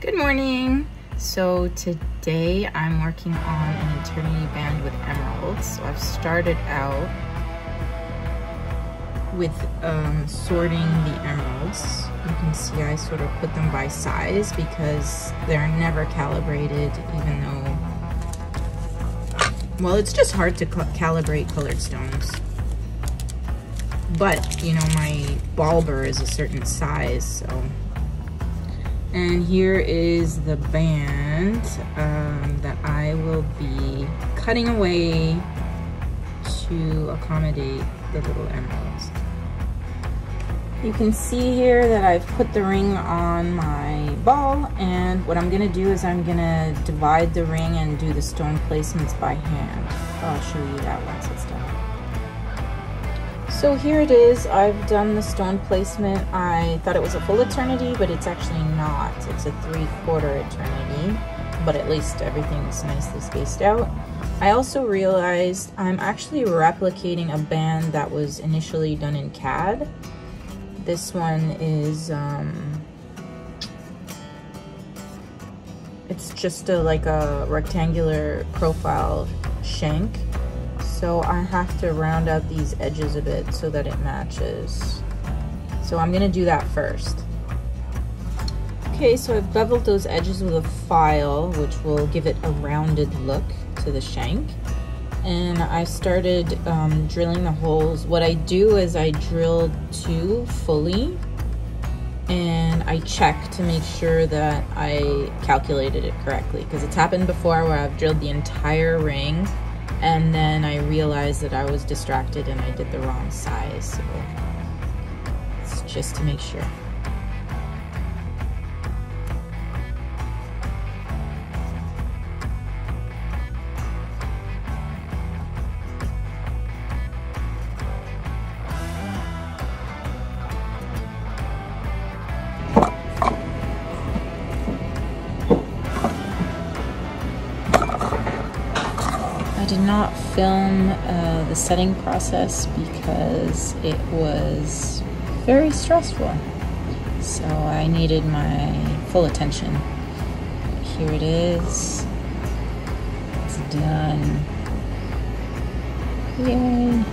Good morning. So today I'm working on an eternity band with emeralds. So I've started out with sorting the emeralds. You can see I sort of put them by size because they're never calibrated, even though, well, it's just hard to calibrate colored stones. But, you know, my ball burr is a certain size, so. And here is the band that I will be cutting away to accommodate the little emeralds. You can see here that I've put the ring on my ball, and what I'm gonna do is I'm gonna divide the ring and do the stone placements by hand. I'll show you that once it's done. So here it is. I've done the stone placement. I thought it was a full eternity, but it's actually not. It's a 3/4 eternity, but at least everything's nicely spaced out. I also realized I'm actually replicating a band that was initially done in CAD. This one is, it's just like a rectangular profile shank. So I have to round out these edges a bit so that it matches. So I'm gonna do that first. Okay, so I've beveled those edges with a file, which will give it a rounded look to the shank. And I started drilling the holes. What I do is I drill 2 fully, and I check to make sure that I calculated it correctly, because it's happened before where I've drilled the entire ring and then I realized that I was distracted and I did the wrong size. So it's just to make sure. I did not film the setting process because it was very stressful. So I needed my full attention. Here it is. It's done. Yay.